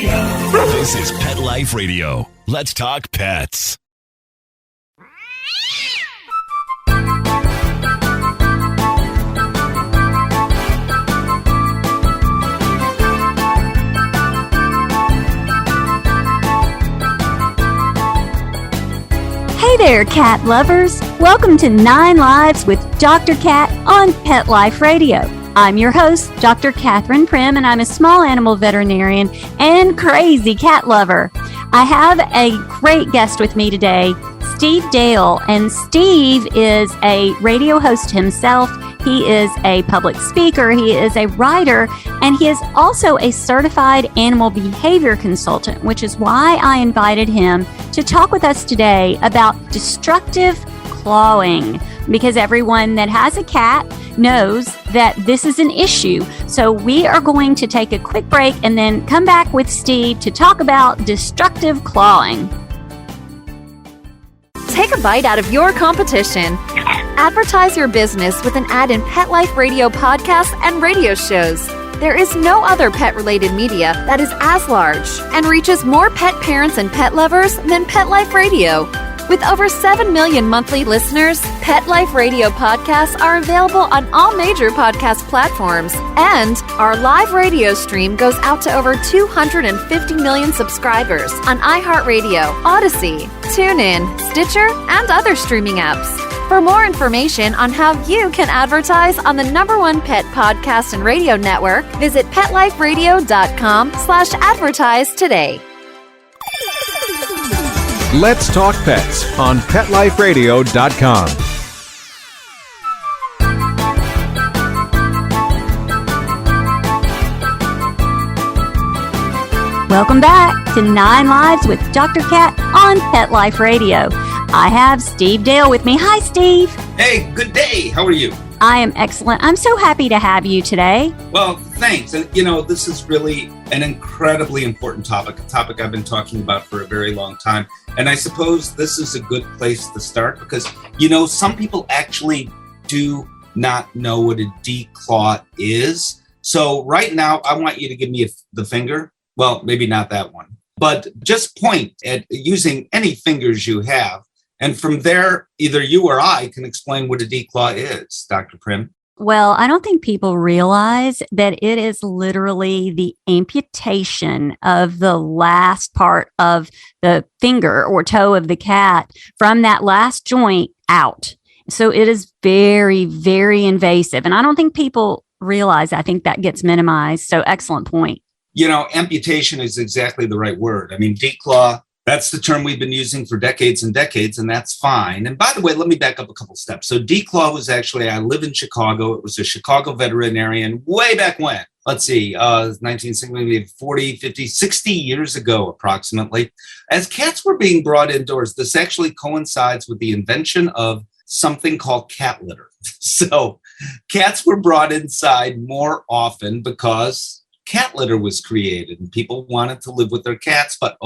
This is Pet Life Radio. Let's talk pets. Hey there, cat lovers. Welcome to 9 Lives with Dr. Cat on Pet Life Radio. I'm your host, Dr. Catherine Prim, and I'm a small animal veterinarian and crazy cat lover. I have a great guest with me today, Steve Dale, and Steve is a radio host himself. He is a public speaker, he is a writer, and he is also a certified animal behavior consultant, which is why I invited him to talk with us today about destructive clawing, because everyone that has a cat knows that this is an issue. So we are going to take a quick break and then come back with Steve to talk about destructive clawing. Take a bite out of your competition. Advertise your business with an ad in Pet Life Radio podcasts and radio shows. There is no other pet-related media that is as large and reaches more pet parents and pet lovers than Pet Life Radio. With over 7 million monthly listeners, Pet Life Radio podcasts are available on all major podcast platforms, and our live radio stream goes out to over 250 million subscribers on iHeartRadio, Odyssey, TuneIn, Stitcher, and other streaming apps. For more information on how you can advertise on the #1 pet podcast and radio network, visit PetLifeRadio.com/advertise today. Let's Talk Pets on PetLifeRadio.com. Welcome back to 9 Lives with Dr. Cat on Pet Life Radio. I have Steve Dale with me. Hi, Steve. Hey, good day. How are you? I am excellent. I'm so happy to have you today. Well, thanks. And, you know, this is really an incredibly important topic, a topic I've been talking about for a very long time. And I suppose this is a good place to start because, you know, some people actually do not know what a declaw is. So right now, I want you to give me the finger. Well, maybe not that one, but just point at using any fingers you have. And from there, either you or I can explain what a declaw is, Dr. Prim. Well, I don't think people realize that it is literally the amputation of the last part of the finger or toe of the cat from that last joint out. So it is very, very invasive. And I don't think people realize. I think that gets minimized. So excellent point. You know, amputation is exactly the right word. I mean, declaw, that's the term we've been using for decades and decades, and that's fine. And by the way, let me back up a couple steps. So declaw was actually, I live in Chicago. It was a Chicago veterinarian way back when. Let's see, 1940, 50, 60 years ago, approximately. As cats were being brought indoors, this actually coincides with the invention of something called cat litter. So cats were brought inside more often because cat litter was created and people wanted to live with their cats, but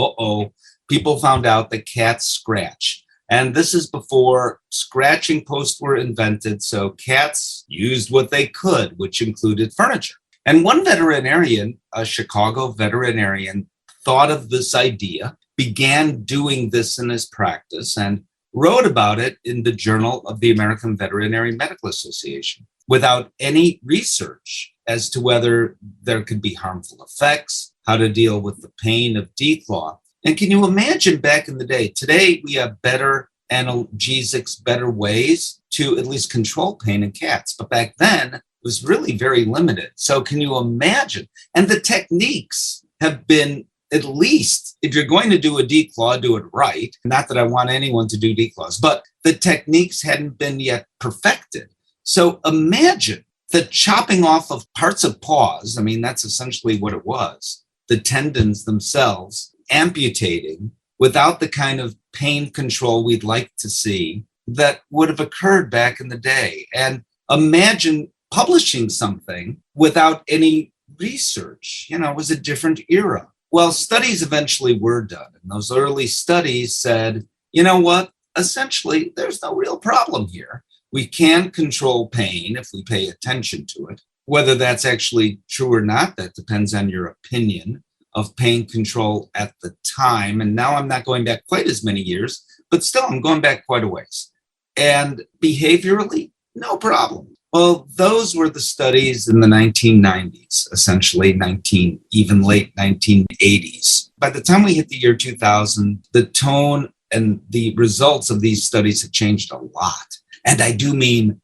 people found out that cats scratch. And this is before scratching posts were invented. So cats used what they could, which included furniture. And one veterinarian, a Chicago veterinarian, thought of this idea, began doing this in his practice, and wrote about it in the Journal of the American Veterinary Medical Association without any research as to whether there could be harmful effects, how to deal with the pain of declaw. And can you imagine back in the day? Today, we have better analgesics, better ways to at least control pain in cats. But back then, it was really very limited. So can you imagine? And the techniques have been, at least, if you're going to do a declaw, do it right. Not that I want anyone to do declaws, but the techniques hadn't been yet perfected. So imagine the chopping off of parts of paws. I mean, that's essentially what it was. The tendons themselves, amputating without the kind of pain control we'd like to see that would have occurred back in the day. And imagine publishing something without any research. You know, it was a different era. Well, studies eventually were done. And those early studies said, you know what? Essentially, there's no real problem here. We can control pain if we pay attention to it. Whether that's actually true or not, that depends on your opinion. of pain control at the time. And now I'm not going back quite as many years, but still I'm going back quite a ways. And behaviorally, no problem. Well, those were the studies in the 1990s, essentially even late 1980s. By the time we hit the year 2000, the tone and the results of these studies had changed a lot. And I do mean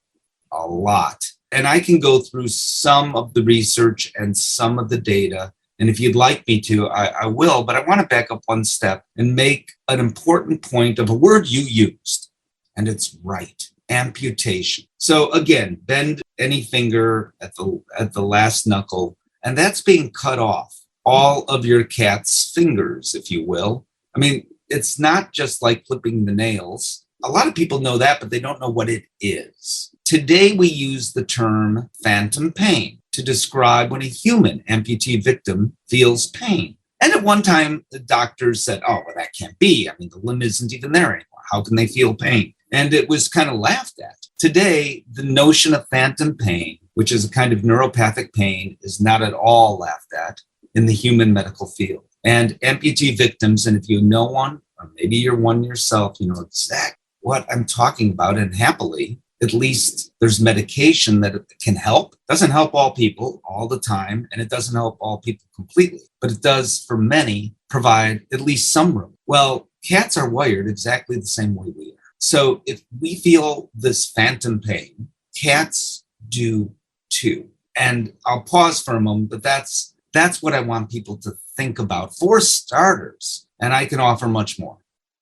a lot. And I can go through some of the research and some of the data. And if you'd like me to, I will. But I want to back up one step and make an important point of a word you used. And it's right. Amputation. So again, bend any finger at the last knuckle. And that's being cut off. All of your cat's fingers, if you will. I mean, it's not just like clipping the nails. A lot of people know that, but they don't know what it is. Today, we use the term phantom pain to describe when a human amputee victim feels pain. And at one time, the doctors said, oh, well, that can't be. I mean, the limb isn't even there anymore. How can they feel pain? And it was kind of laughed at. Today, the notion of phantom pain, which is a kind of neuropathic pain, is not at all laughed at in the human medical field. And amputee victims, and if you know one, or maybe you're one yourself, you know exactly what I'm talking about. And happily, at least there's medication that can help. Doesn't help all people all the time, and it doesn't help all people completely, but it does, for many, provide at least some room. Well, cats are wired exactly the same way we are. So if we feel this phantom pain, cats do too. And I'll pause for a moment, but that's what I want people to think about for starters. And I can offer much more.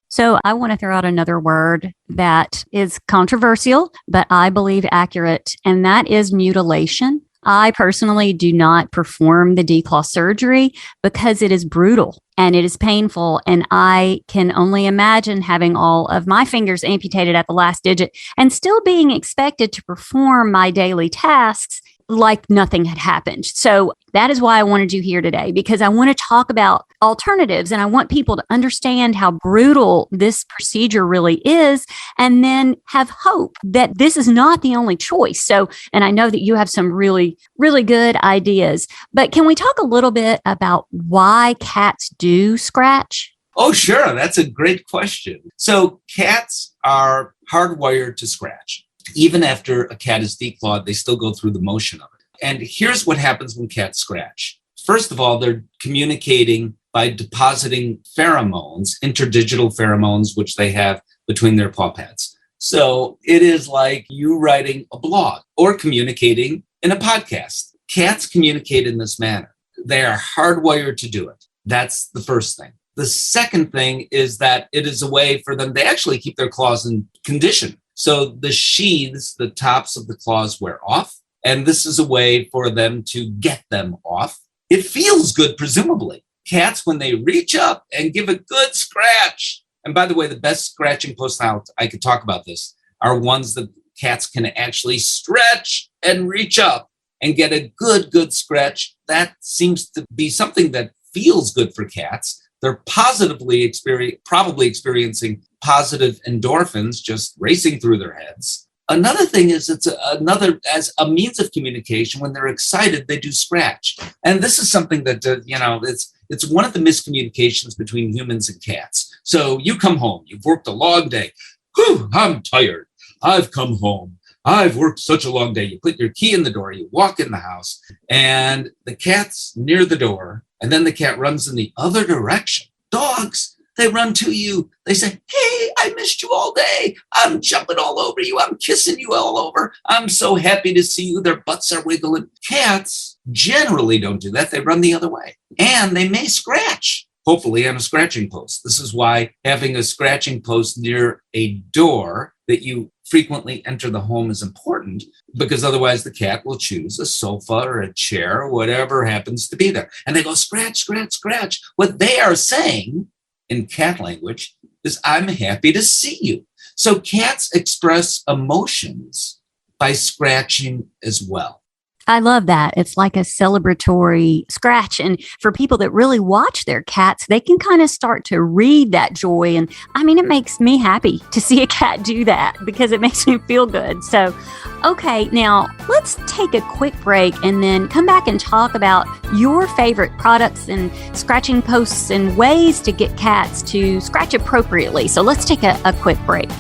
So I want to throw out another word that is controversial, but I believe accurate, and that is mutilation. I personally do not perform the declaw surgery because it is brutal and it is painful. And I can only imagine having all of my fingers amputated at the last digit and still being expected to perform my daily tasks like nothing had happened. So that is why I wanted you here today, because I want to talk about alternatives and I want people to understand how brutal this procedure really is, and then have hope that this is not the only choice. So, and I know that you have some really, really good ideas, but can we talk a little bit about why cats do scratch? Oh, sure. That's a great question. So cats are hardwired to scratch. Even after a cat is declawed, they still go through the motion of it. And here's what happens when cats scratch. First of all, they're communicating by depositing pheromones, interdigital pheromones, which they have between their paw pads. So it is like you writing a blog or communicating in a podcast. Cats communicate in this manner. They are hardwired to do it. That's the first thing. The second thing is that it is a way for them, they actually keep their claws in condition. So the sheaths, the tops of the claws wear off, and this is a way for them to get them off. It feels good, presumably. Cats, when they reach up and give a good scratch, and by the way, the best scratching posts, now I could talk about this, are ones that cats can actually stretch and reach up and get a good scratch. That seems to be something that feels good for cats. They're probably experiencing positive endorphins just racing through their heads. Another thing is as a means of communication, when they're excited, they do scratch. And this is something that, it's one of the miscommunications between humans and cats. So you come home, you've worked a long day. Whew, I'm tired. I've come home. I've worked such a long day. You put your key in the door, you walk in the house, and the cat's near the door, and then the cat runs in the other direction. Dogs, they run to you. They say, hey, I missed you all day. I'm jumping all over you. I'm kissing you all over. I'm so happy to see you. Their butts are wiggling. Cats generally don't do that. They run the other way. And they may scratch, hopefully on a scratching post. This is why having a scratching post near a door that you frequently enter the home is important, because otherwise the cat will choose a sofa or a chair or whatever happens to be there. And they go scratch, scratch, scratch. What they are saying in cat language is, I'm happy to see you. So cats express emotions by scratching as well. I love that. It's like a celebratory scratch. And for people that really watch their cats, they can kind of start to read that joy. And I mean, it makes me happy to see a cat do that because it makes me feel good. So Okay, now let's take a quick break and then come back and talk about your favorite products and scratching posts and ways to get cats to scratch appropriately. So let's take a quick break.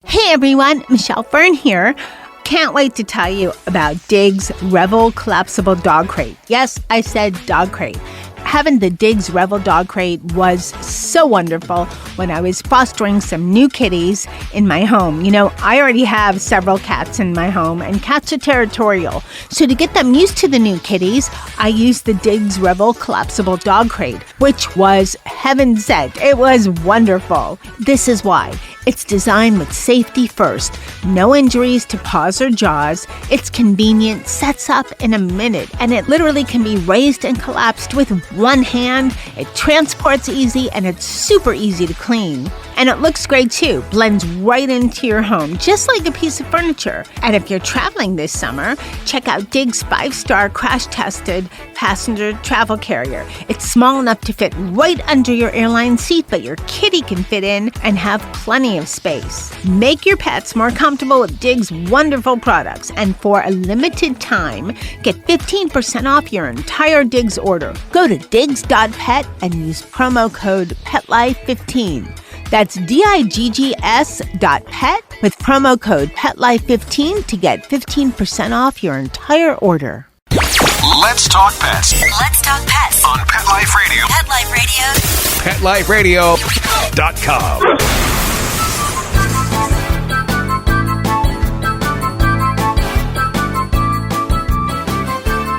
Hey everyone, Michelle Fern here. Can't wait to tell you about Diggs Revel Collapsible Dog Crate. Yes, I said dog crate. Having the Diggs Revel Dog Crate was so wonderful when I was fostering some new kitties in my home. You know, I already have several cats in my home, and cats are territorial. So to get them used to the new kitties, I used the Diggs Revel Collapsible Dog Crate, which was heaven sent. It was wonderful. This is why. It's designed with safety first. No injuries to paws or jaws. It's convenient, sets up in a minute, and it literally can be raised and collapsed with one hand. It transports easy, and it's super easy to clean. And it looks great too. Blends right into your home, just like a piece of furniture. And if you're traveling this summer, check out Diggs 5-star crash-tested passenger travel carrier. It's small enough to fit right under your airline seat, but your kitty can fit in and have plenty of space. Make your pets more comfortable with Diggs' wonderful products, and for a limited time, get 15% off your entire Diggs order. Go to diggs.pet and use promo code PETLIFE15. That's diggs.pet with promo code PETLIFE15 to get 15% off your entire order. Let's talk pets. Let's talk pets On Pet Life Radio. Pet Life Radio. PetLifeRadio.com.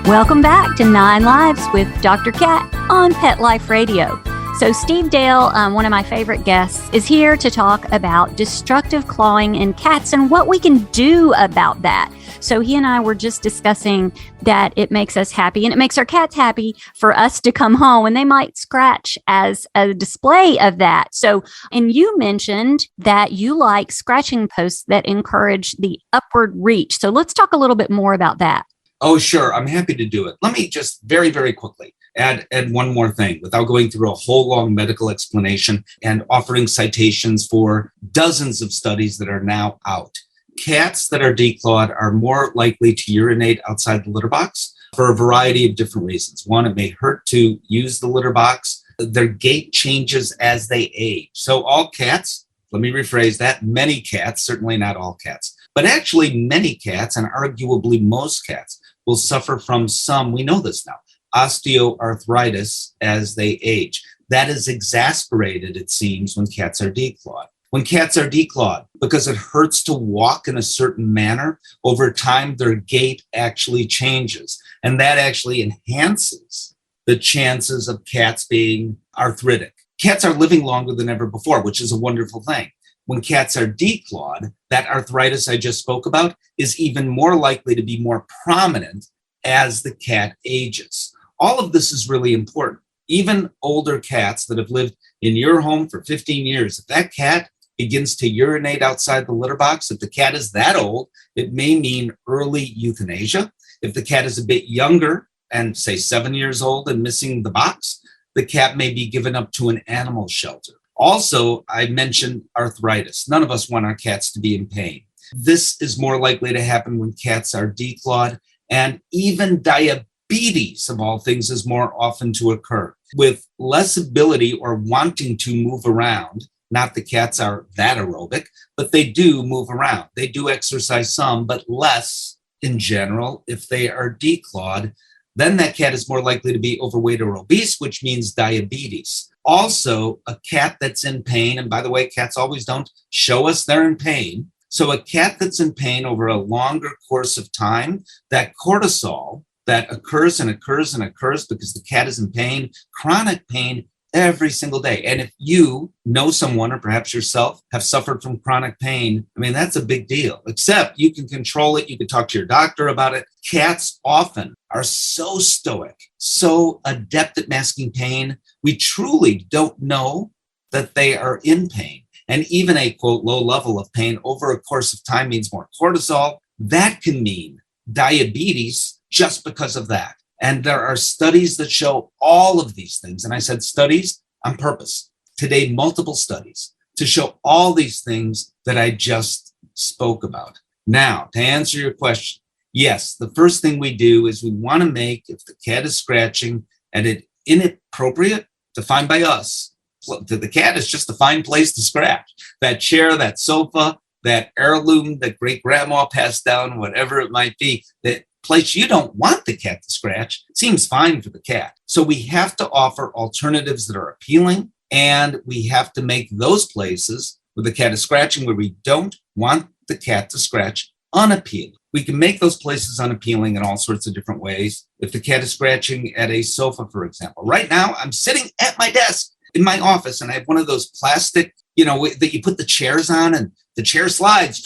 Welcome back to 9 Lives with Dr. Cat on Pet Life Radio. So Steve Dale, one of my favorite guests, is here to talk about destructive clawing in cats and what we can do about that. So he and I were just discussing that it makes us happy and it makes our cats happy for us to come home, and they might scratch as a display of that. So, and you mentioned that you like scratching posts that encourage the upward reach. So let's talk a little bit more about that. Oh, sure. I'm happy to do it. Let me just very, very quickly add one more thing without going through a whole long medical explanation and offering citations for dozens of studies that are now out. Cats that are declawed are more likely to urinate outside the litter box for a variety of different reasons. One, it may hurt to use the litter box. Their gait changes as they age. So all cats, let me rephrase that, many cats, certainly not all cats, but actually many cats, and arguably most cats, will suffer from some, we know this now, osteoarthritis as they age. That is exasperated, it seems, when cats are declawed. When cats are declawed, because it hurts to walk in a certain manner, over time their gait actually changes. And that actually enhances the chances of cats being arthritic. Cats are living longer than ever before, which is a wonderful thing. When cats are declawed, that arthritis I just spoke about is even more likely to be more prominent as the cat ages. All of this is really important. Even older cats that have lived in your home for 15 years, if that cat begins to urinate outside the litter box, if the cat is that old, it may mean early euthanasia. If the cat is a bit younger and say 7 years old and missing the box, the cat may be given up to an animal shelter. Also, I mentioned arthritis. None of us want our cats to be in pain. This is more likely to happen when cats are declawed, and even diabetes, of all things, is more often to occur. With less ability or wanting to move around, not that cats are that aerobic, but they do move around. They do exercise some, but less in general. If they are declawed, then that cat is more likely to be overweight or obese, which means diabetes. Also, a cat that's in pain, and by the way, cats always don't show us they're in pain. So a cat that's in pain over a longer course of time, that cortisol that occurs and occurs and occurs because the cat is in pain, chronic pain every single day. And if you know someone, or perhaps yourself, have suffered from chronic pain, I mean, that's a big deal, except you can control it. You can talk to your doctor about it. Cats often are so stoic, so adept at masking pain. We truly don't know that they are in pain. And even a, quote, low level of pain over a course of time means more cortisol. That can mean diabetes just because of that. And there are studies that show all of these things. And I said studies on purpose. Today, multiple studies to show all these things that I just spoke about. Now, to answer your question, yes, the first thing we do is we want to make, if the cat is scratching at an inappropriate, defined by us, the cat is just a fine place to scratch. That chair, that sofa, that heirloom that great grandma passed down, whatever it might be, that place you don't want the cat to scratch, seems fine for the cat. So we have to offer alternatives that are appealing, and we have to make those places where the cat is scratching, where we don't want the cat to scratch, unappealing. We can make those places unappealing in all sorts of different ways. If the cat is scratching at a sofa, for example, right now I'm sitting at my desk in my office, and I have one of those plastic, that you put the chairs on and the chair slides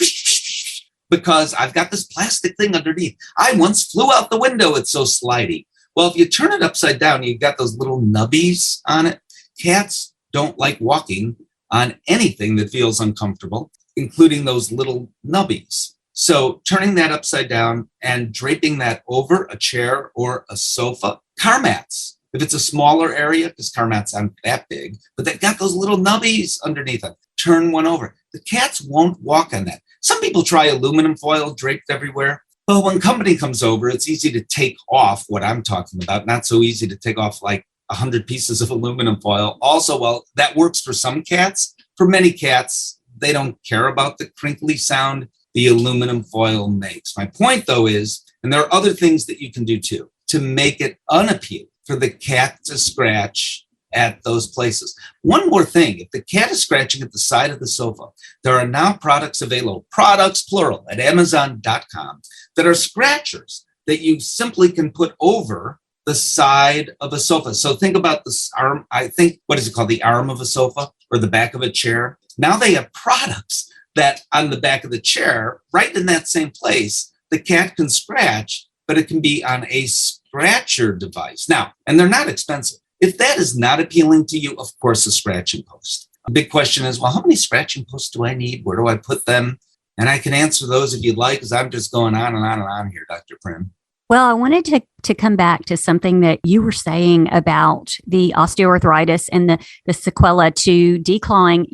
because I've got this plastic thing underneath. I once flew out the window. It's so slidey. Well, if you turn it upside down, you've got those little nubbies on it. Cats don't like walking on anything that feels uncomfortable, including those little nubbies. So turning that upside down and draping that over a chair or a sofa, car mats. If it's a smaller area, because car mats aren't that big, but they've got those little nubbies underneath them. Turn one over. The cats won't walk on that. Some people try aluminum foil draped everywhere. But when company comes over, it's easy to take off what I'm talking about. Not so easy to take off like 100 pieces of aluminum foil. Also, well, that works for some cats. For many cats, they don't care about the crinkly sound the aluminum foil makes. My point, though, is, and there are other things that you can do too, to make it unappealing for the cat to scratch at those places. One more thing, if the cat is scratching at the side of the sofa, there are now products available, products plural, at Amazon.com that are scratchers that you simply can put over the side of a sofa. So think about this arm, I think, what is it called? The arm of a sofa or the back of a chair. Now they have products that on the back of the chair, right in that same place, the cat can scratch, but it can be on a scratcher device. Now, and they're not expensive. If that is not appealing to you, of course, a scratching post. A big question is, well, how many scratching posts do I need? Where do I put them? And I can answer those if you'd like, because I'm just going on and on and on here, Dr. Prim. Well, I wanted to come back to something that you were saying about the osteoarthritis and the sequela to declawing.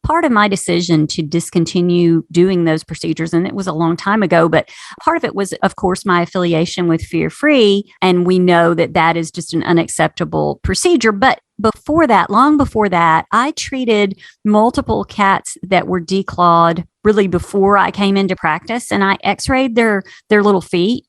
Part of my decision to discontinue doing those procedures, and it was a long time ago, but part of it was, of course, my affiliation with Fear Free. And we know that that is just an unacceptable procedure. But before that, long before that, I treated multiple cats that were declawed really before I came into practice, and I x-rayed their little feet.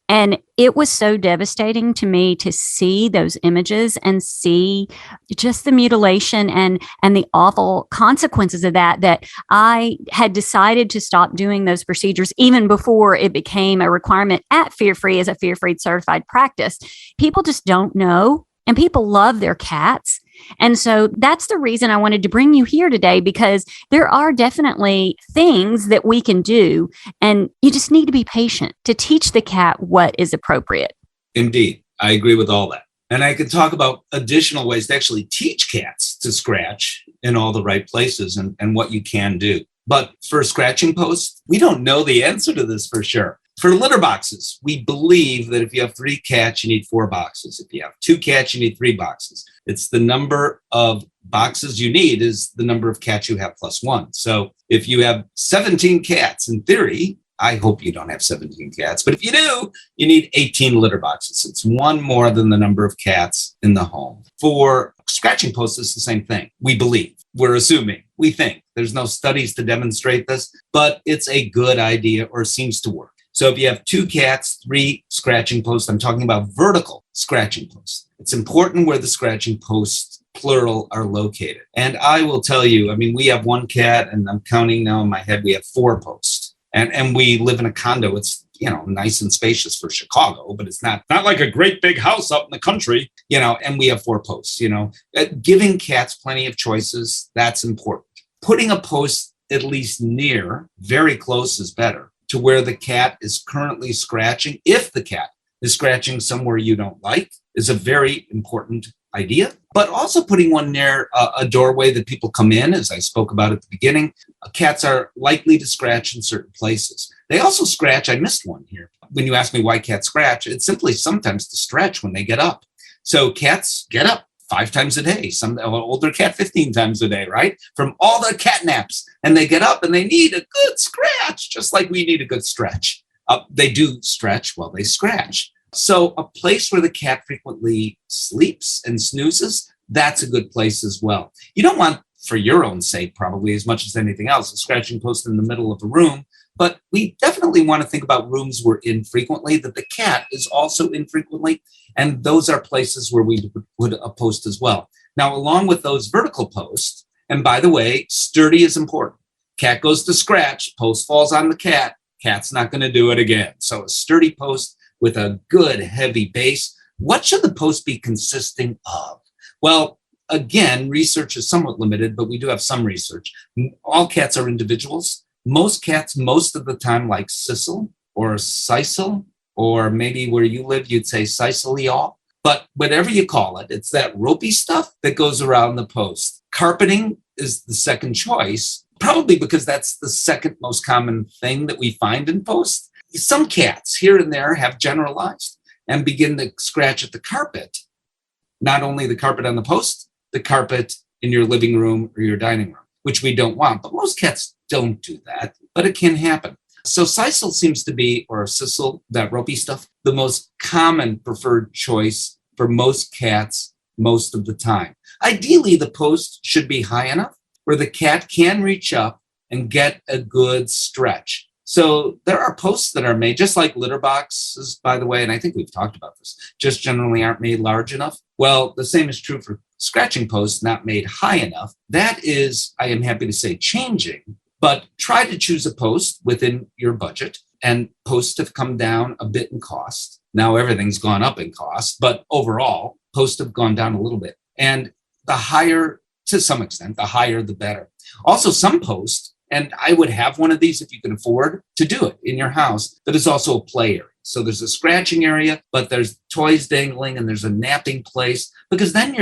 And it was so devastating to me to see those images and see just the mutilation and the awful consequences of that I had decided to stop doing those procedures even before it became a requirement at Fear Free as a Fear Free certified practice. People just don't know, and people love their cats. And so that's the reason I wanted to bring you here today, because there are definitely things that we can do, and you just need to be patient to teach the cat what is appropriate. Indeed. I agree with all that. And I could talk about additional ways to actually teach cats to scratch in all the right places and what you can do. But for scratching posts, we don't know the answer to this for sure. For litter boxes, we believe that if you have 3 cats, you need 4 boxes. If you have 2 cats, you need 3 boxes. It's the number of boxes you need is the number of cats you have plus 1. So if you have 17 cats, in theory, I hope you don't have 17 cats, but if you do, you need 18 litter boxes. It's 1 more than the number of cats in the home. For scratching posts, it's the same thing. We believe, we're assuming, we think. There's no studies to demonstrate this, but it's a good idea or seems to work. So if you have 2 cats, 3 scratching posts, I'm talking about vertical scratching posts. It's important where the scratching posts, plural, are located. And I will tell you, we have 1 cat, and I'm counting now in my head, we have 4 posts. And we live in a condo. It's, nice and spacious for Chicago, but it's not like a great big house up in the country, and we have 4 posts, Giving cats plenty of choices, that's important. Putting a post at least near, very close is better, to where the cat is currently scratching. If the cat is scratching somewhere you don't like, is a very important idea. But also putting one near a doorway that people come in, as I spoke about at the beginning. Cats are likely to scratch in certain places. They also scratch, I missed one here. When you ask me why cats scratch, it's simply sometimes to stretch when they get up. So cats get up 5 times a day, some older cat 15 times a day, right? From all the cat naps. And they get up and they need a good scratch, just like we need a good stretch. They do stretch while they scratch. So a place where the cat frequently sleeps and snoozes, that's a good place as well. You don't want, for your own sake, probably as much as anything else, a scratching post in the middle of a room. But we definitely want to think about rooms we're in frequently, that the cat is also in frequently. And those are places where we would put a post as well. Now, along with those vertical posts, and by the way, sturdy is important. Cat goes to scratch, post falls on the cat, cat's not going to do it again. So a sturdy post with a good heavy base. What should the post be consisting of? Well, again, research is somewhat limited, but we do have some research. All cats are individuals. Most cats, most of the time, like sisal or sisal, or maybe where you live, you'd say sisal. But whatever you call it, it's that ropey stuff that goes around the post. Carpeting is the second choice, probably because that's the second most common thing that we find in posts. Some cats here and there have generalized and begin to scratch at the carpet. Not only the carpet on the post, the carpet in your living room or your dining room, which we don't want. But most cats don't do that, but it can happen. So sisal seems to be, or sisal, that ropey stuff, the most common preferred choice for most cats most of the time. Ideally, the post should be high enough where the cat can reach up and get a good stretch. So there are posts that are made, just like litter boxes, by the way, and I think we've talked about this, just generally aren't made large enough. Well, the same is true for scratching posts not made high enough. That is, I am happy to say, changing, but try to choose a post within your budget, and posts have come down a bit in cost. Now everything's gone up in cost, but overall, posts have gone down a little bit. And the higher, to some extent, the higher, the better. Also, some posts, and I would have one of these if you can afford to do it in your house, that is also a play area. So there's a scratching area, but there's toys dangling and there's a napping place, because then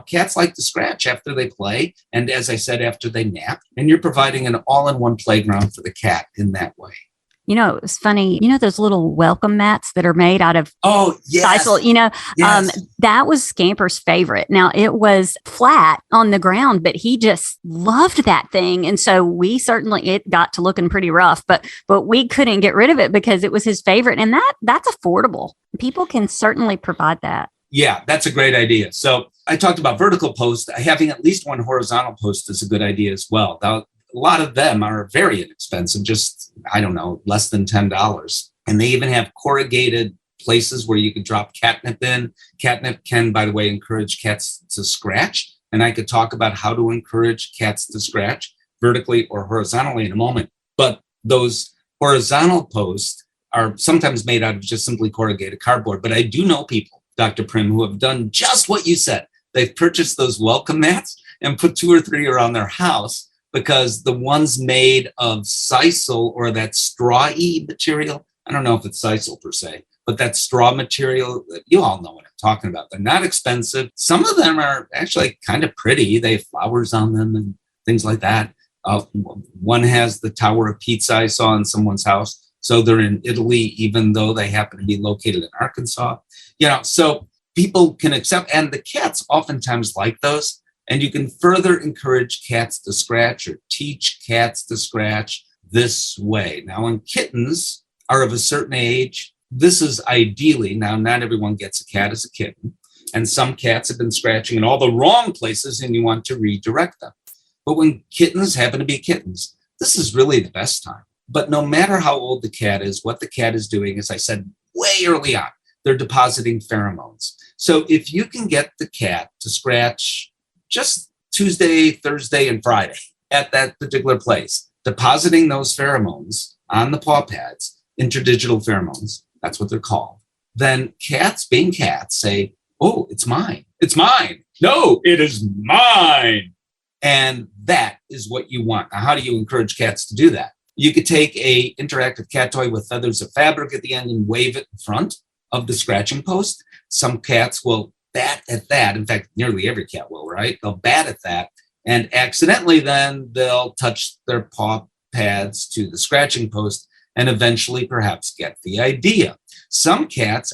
cats like to scratch after they play. And as I said, after they nap, and you're providing an all-in-one playground for the cat in that way. It's funny, those little welcome mats that are made out of sisal, Yes. That was Scamper's favorite. Now, it was flat on the ground, but he just loved that thing. And so it got to looking pretty rough, but we couldn't get rid of it because it was his favorite. And that's affordable. People can certainly provide that. Yeah, that's a great idea. So I talked about vertical posts. Having at least one horizontal post is a good idea as well. Now, a lot of them are very inexpensive, just, less than $10. And they even have corrugated places where you can drop catnip in. Catnip can, by the way, encourage cats to scratch. And I could talk about how to encourage cats to scratch vertically or horizontally in a moment. But those horizontal posts are sometimes made out of just simply corrugated cardboard. But I do know people, Dr. Prim, who have done just what you said. They've purchased those welcome mats and put 2 or 3 around their house, because the ones made of sisal, or that straw-y material, I don't know if it's sisal per se, but that straw material, you all know what I'm talking about. They're not expensive. Some of them are actually kind of pretty. They have flowers on them and things like that. One has the Tower of Pizza I saw in someone's house. So they're in Italy, even though they happen to be located in Arkansas. So people can accept, and the cats oftentimes like those. And you can further encourage cats to scratch or teach cats to scratch this way. Now, when kittens are of a certain age, this is ideally, now not everyone gets a cat as a kitten, and some cats have been scratching in all the wrong places and you want to redirect them. But when kittens happen to be kittens, this is really the best time. But no matter how old the cat is, what the cat is doing, as I said way early on, they're depositing pheromones. So if you can get the cat to scratch just Tuesday, Thursday, and Friday at that particular place, depositing those pheromones on the paw pads, interdigital pheromones, that's what they're called, then cats, being cats, say, oh, it's mine. It's mine. No, it is mine. And that is what you want. Now, how do you encourage cats to do that? You could take a interactive cat toy with feathers of fabric at the end and wave it in front of the scratching post. Some cats will bat at that. In fact, nearly every cat will, right? They'll bat at that, and accidentally then they'll touch their paw pads to the scratching post and eventually perhaps get the idea. Some cats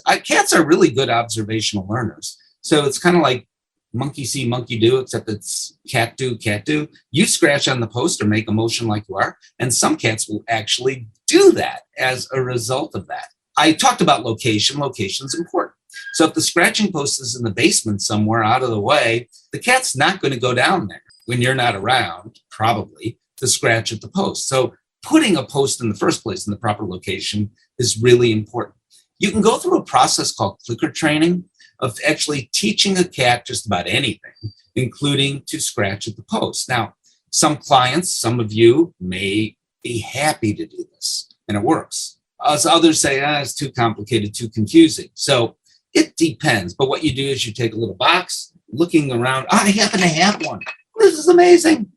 are really good observational learners. So it's kind of like monkey see, monkey do, except it's cat do, cat do. You scratch on the post or make a motion like you are, and some cats will actually do that as a result of that. I talked about location. Location's important. So if the scratching post is in the basement somewhere out of the way, the cat's not going to go down there when you're not around, probably, to scratch at the post. So putting a post in the first place in the proper location is really important. You can go through a process called clicker training of actually teaching a cat just about anything, including to scratch at the post. Now, some clients, some of you may be happy to do this, and it works. As others say, it's too complicated, too confusing. So it depends. But what you do is you take a little box, looking around. I happen to have one. This is amazing.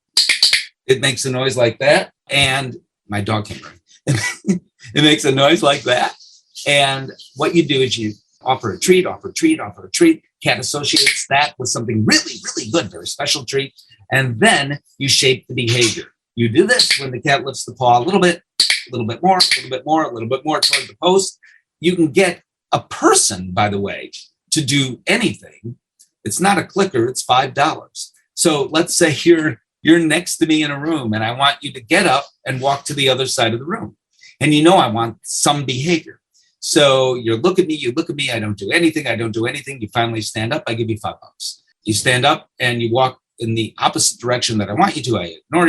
It makes a noise like that. And my dog came running. It makes a noise like that. And what you do is you offer a treat, offer a treat, offer a treat. Cat associates that with something really, really good, very special treat. And then you shape the behavior. You do this when the cat lifts the paw a little bit more, a little bit more, a little bit more toward the post. You can get a person, by the way, to do anything. It's not a clicker, it's $5. So let's say you're next to me in a room and I want you to get up and walk to the other side of the room. And you know I want some behavior. So you look at me, I don't do anything. You finally stand up, I give you $5. You stand up and you walk in the opposite direction that I want you to. I ignore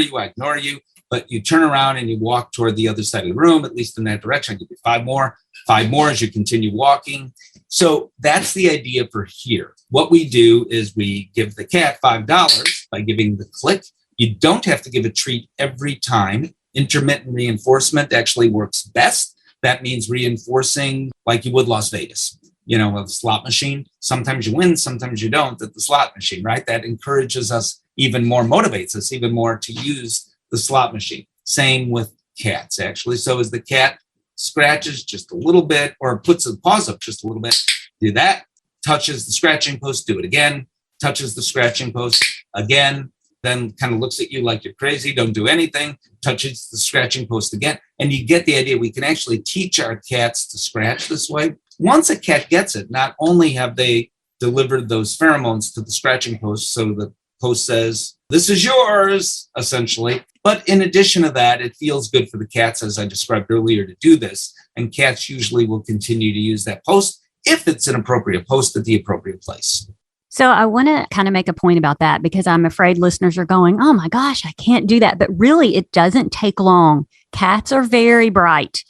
you, but you turn around and you walk toward the other side of the room, at least in that direction. I give you five more as you continue walking. So that's the idea for here. What we do is we give the cat $5 by giving the click. You don't have to give a treat every time. Intermittent reinforcement actually works best. That means reinforcing like you would Las Vegas, a slot machine. Sometimes you win, sometimes you don't at the slot machine, right? That encourages us even more, motivates us even more to use the slot machine. Same with cats, actually. So as the cat scratches just a little bit or puts the paws up just a little bit, do that, touches the scratching post, do it again, touches the scratching post again, then kind of looks at you like you're crazy, don't do anything, touches the scratching post again. And you get the idea. We can actually teach our cats to scratch this way. Once a cat gets it, not only have they delivered those pheromones to the scratching post, so the post says, this is yours, essentially. But in addition to that, it feels good for the cats, as I described earlier, to do this. And cats usually will continue to use that post if it's an appropriate post at the appropriate place. So I want to kind of make a point about that because I'm afraid listeners are going, oh my gosh, I can't do that. But really, it doesn't take long. Cats are very bright.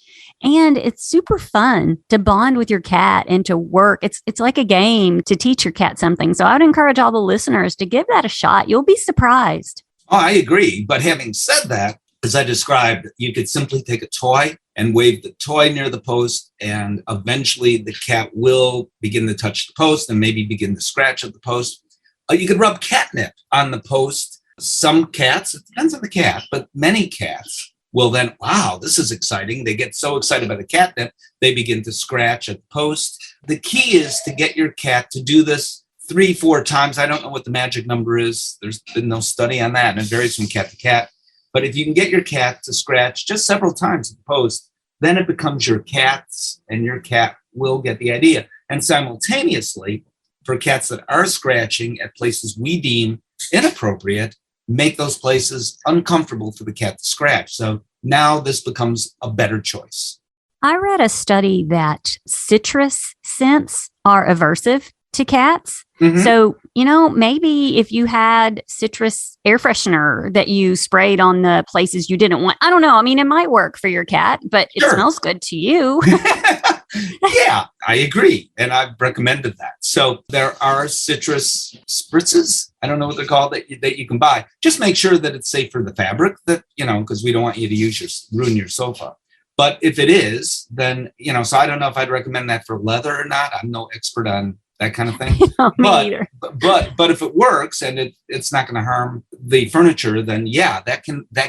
And it's super fun to bond with your cat and to work. It's like a game to teach your cat something. So I would encourage all the listeners to give that a shot. You'll be surprised. Oh, I agree. But having said that, as I described, you could simply take a toy and wave the toy near the post, and eventually the cat will begin to touch the post and maybe begin to scratch at the post. You could rub catnip on the post. Some cats, it depends on the cat, but many cats will then, wow, this is exciting. They get so excited by the catnip, they begin to scratch at the post. The key is to get your cat to do this 3-4 times. I don't know what the magic number is. There's been no study on that, and it varies from cat to cat. But if you can get your cat to scratch just several times at the post, then it becomes your cat's, and your cat will get the idea. And simultaneously, for cats that are scratching at places we deem inappropriate, make those places uncomfortable for the cat to scratch. So now this becomes a better choice. I read a study that citrus scents are aversive to cats. Mm-hmm. So, maybe if you had citrus air freshener that you sprayed on the places you didn't want, I don't know. I mean, it might work for your cat, but it smells good to you. Yeah, I agree. And I've recommended that. So there are citrus spritzes. I don't know what they're called that you can buy. Just make sure that it's safe for the fabric because we don't want you to ruin your sofa. But if it is, then, so I don't know if I'd recommend that for leather or not. I'm no expert on that kind of thing. But if it works and it's not going to harm the furniture, then yeah, that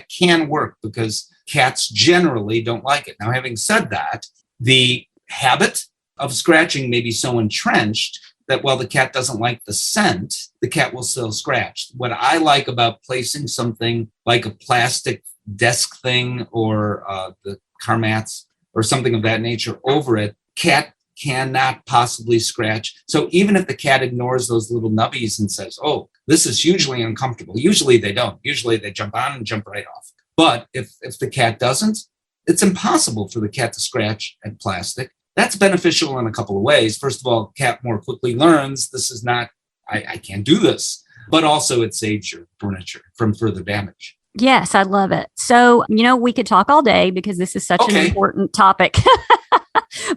can work because cats generally don't like it. Now, having said that, the habit of scratching may be so entrenched that while the cat doesn't like the scent, the cat will still scratch. What I like about placing something like a plastic desk thing or the car mats or something of that nature over it, cat cannot possibly scratch. So even if the cat ignores those little nubbies and says, oh, this is hugely uncomfortable. Usually they don't. Usually they jump on and jump right off. But if the cat doesn't, it's impossible for the cat to scratch at plastic. That's beneficial in a couple of ways. First of all, cat more quickly learns this is not, I can't do this. But also it saves your furniture from further damage. Yes, I love it. So, we could talk all day because this is such an important topic.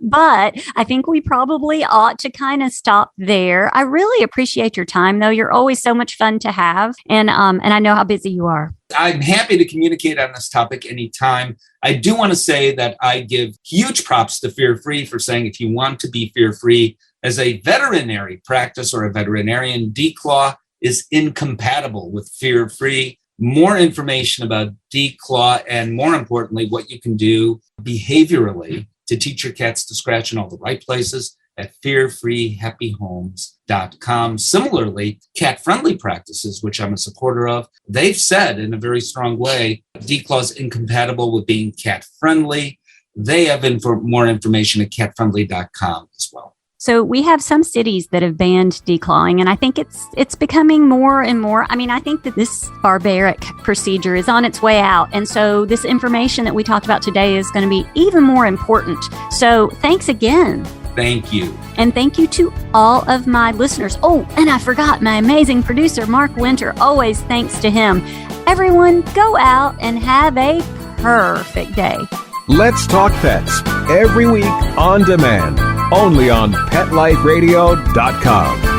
But I think we probably ought to kind of stop there. I really appreciate your time, though. You're always so much fun to have. And I know how busy you are. I'm happy to communicate on this topic anytime. I do want to say that I give huge props to Fear Free for saying if you want to be fear free as a veterinary practice or a veterinarian, declaw is incompatible with Fear Free. More information about declaw and more importantly, what you can do behaviorally to teach your cats to scratch in all the right places at fearfreehappyhomes.com. Similarly, cat-friendly practices, which I'm a supporter of, they've said in a very strong way, declaw is incompatible with being cat-friendly. They have more information at catfriendly.com as well. So we have some cities that have banned declawing, and I think it's becoming more and more. I mean, I think that this barbaric procedure is on its way out. And so this information that we talked about today is going to be even more important. So thanks again. Thank you. And thank you to all of my listeners. Oh, and I forgot my amazing producer, Mark Winter. Always thanks to him. Everyone, go out and have a perfect day. Let's Talk Pets, every week on demand, only on PetLifeRadio.com.